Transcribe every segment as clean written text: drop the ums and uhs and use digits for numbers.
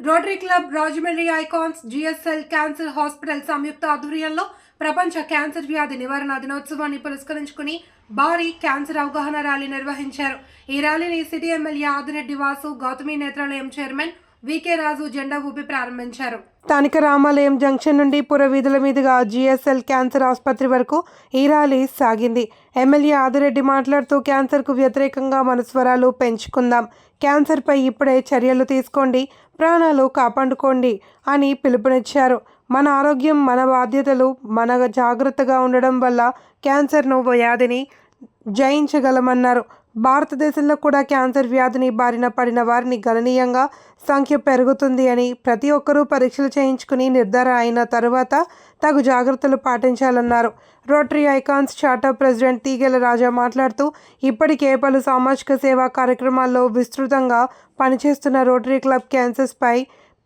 Rotary Club Rajahmundry Icons GSL cancer hospital సంయుక్త ఆధ్వర్యంలో ప్రపంచ క్యాన్సర్ వ్యాధి నివారణ దినోత్సవాన్ని పురస్కరించుకుని భారీ క్యాన్సర్ అవగాహన ర్యాలీ నిర్వహించారు. ఈ ర్యాలీని city MLA Adireddy Vasu, Gautami Netralayam chairman VK రాజు జెండా ఊపి ప్రారంభించారు. స్థానిక రామాలయం జంక్షన్ నుండి పురవీధుల మీదుగా జిఎస్ఎల్ క్యాన్సర్ ఆసుపత్రి వరకు ఈ ర్యాలీ సాగింది. ఎమ్మెల్యే ఆదిరెడ్డి మాట్లాడుతూ క్యాన్సర్కు వ్యతిరేకంగా మన స్వరాలు పెంచుకుందాం, క్యాన్సర్పై ఇప్పుడే చర్యలు తీసుకోండి, ప్రాణాలు కాపాడుకోండి అని పిలుపునిచ్చారు. మన ఆరోగ్యం మన బాధ్యతలు, మన జాగ్రత్తగా ఉండడం వల్ల క్యాన్సర్ను వ్యాధిని జయించగలమన్నారు. భారతదేశంలో కూడా క్యాన్సర్ వ్యాధిని బారిన పడిన వారిని గణనీయంగా సంఖ్య పెరుగుతుంది అని, ప్రతి ఒక్కరూ పరీక్షలు చేయించుకుని నిర్ధారణ అయిన తరువాత తగు జాగ్రత్తలు పాటించాలన్నారు. Rotary Icons charter president Teegala Raja మాట్లాడుతూ ఇప్పటికే పలు సామాజిక సేవా కార్యక్రమాల్లో విస్తృతంగా పనిచేస్తున్న రోటరీ క్లబ్ క్యాన్సర్పై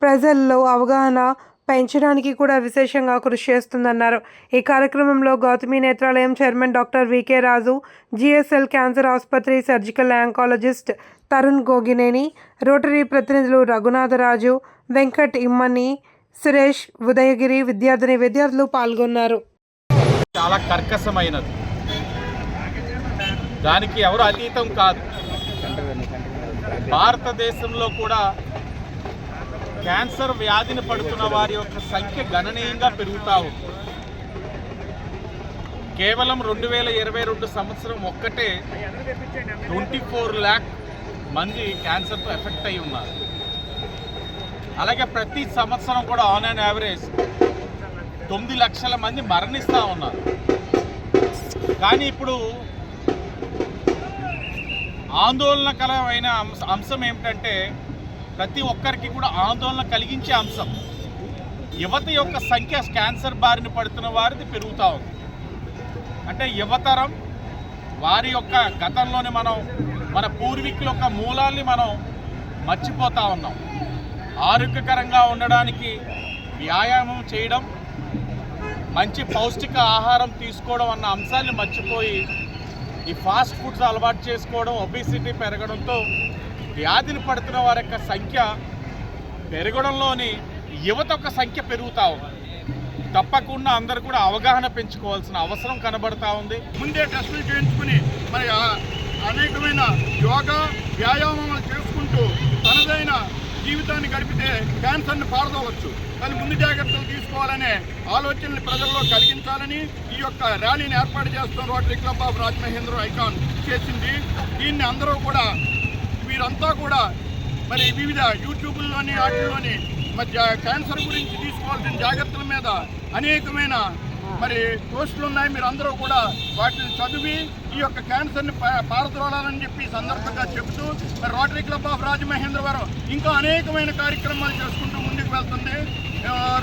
ప్రజల్లో అవగాహన పెంచడానికి కూడా విశేషంగా కృషి చేస్తుందన్నారు. ఈ కార్యక్రమంలో Gautami Netralayam chairman doctor VK రాజు, జిఎస్ఎల్ క్యాన్సర్ ఆసుపత్రి surgical oncologist Tarun Gogineni, rotary ప్రతినిధులు రఘునాథరాజు, వెంకట్ ఇమ్మని, సురేష్, ఉదయగిరి, విద్యార్థులు పాల్గొన్నారు. చాలా కర్కశమైనది, దానికి ఎవరు అతీతం కాదు. భారతదేశంలో కూడా క్యాన్సర్ వ్యాధిని పడుతున్న వారి యొక్క సంఖ్య గణనీయంగా పెరుగుతూ ఉంది. కేవలం 2022 సంవత్సరం ఒక్కటే 24 lakh మంది క్యాన్సర్తో ఎఫెక్ట్ అయి ఉన్నారు. అలాగే ప్రతి సంవత్సరం కూడా ఆన్ అండ్ యావరేజ్ 9 లక్షల మంది మరణిస్తూ ఉన్నారు. కానీ ఇప్పుడు ఆందోళనకరమైన అంశం ఏమిటంటే, ప్రతి ఒక్కరికి కూడా ఆందోళన కలిగించే అంశం, యువత యొక్క సంఖ్య క్యాన్సర్ బారిన పడుతున్న వారిది పెరుగుతూ ఉంది. అంటే యువతరం వారి యొక్క గతంలోని మన పూర్వీకుల యొక్క మూలాల్ని మనం మర్చిపోతూ ఉన్నాం. ఆరోగ్యకరంగా ఉండడానికి వ్యాయామం చేయడం, మంచి పౌష్టిక ఆహారం తీసుకోవడం అన్న అంశాన్ని మర్చిపోయి ఈ ఫాస్ట్ ఫుడ్స్ అలవాటు చేసుకోవడం, ఒబేసిటీ పెరగడంతో వ్యాధిని పడుతున్న వారి యొక్క సంఖ్య పెరగడంలోని యువత యొక్క సంఖ్య పెరుగుతూ ఉంది. తప్పకుండా అందరూ కూడా అవగాహన పెంచుకోవాల్సిన అవసరం కనబడతా ఉంది. ముందే టెస్టులు చేయించుకుని మరి అనేకమైన యోగా వ్యాయామాలు చేసుకుంటూ తనదైన జీవితాన్ని గడిపితే క్యాన్సర్ని పారదోవచ్చు. కానీ ముందు జాగ్రత్తలు తీసుకోవాలనే ఆలోచనలు ప్రజల్లో కలిగించాలని ఈ యొక్క ర్యాలీని ఏర్పాటు చేస్తున్న rotary club of Rajamahendra icon చేసింది. దీన్ని అందరూ కూడా, వీరంతా కూడా మరి వివిధ యూట్యూబ్లోని వాటిల్లోని మరి క్యాన్సర్ గురించి తీసుకోవాల్సిన జాగ్రత్తల మీద అనేకమైన మరి పోస్టులు ఉన్నాయి. మీరు అందరూ కూడా వాటిని చదివి ఈ యొక్క క్యాన్సర్ని పారద్రోలాలని చెప్పి సందర్భంగా చెబుతూ మరి రోటరీ క్లబ్ ఆఫ్ రాజమహేంద్రవరం ఇంకా అనేకమైన కార్యక్రమాలు చేసుకుంటూ ముందుకు వెళ్తుంది.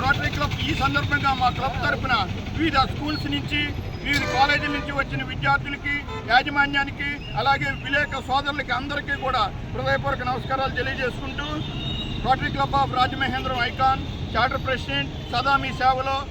రోటరీ క్లబ్ ఈ సందర్భంగా మా క్లబ్ తరఫున వివిధ స్కూల్స్ నుంచి, వివిధ కాలేజీల నుంచి వచ్చిన విద్యార్థులకి, యాజమాన్యానికి, అలాగే విలేక సోదరులకి అందరికీ కూడా హృదయపూర్వక నమస్కారాలు తెలియజేసుకుంటూ rotary club of Rajamahendram icon charter president సదా మీ సేవలో.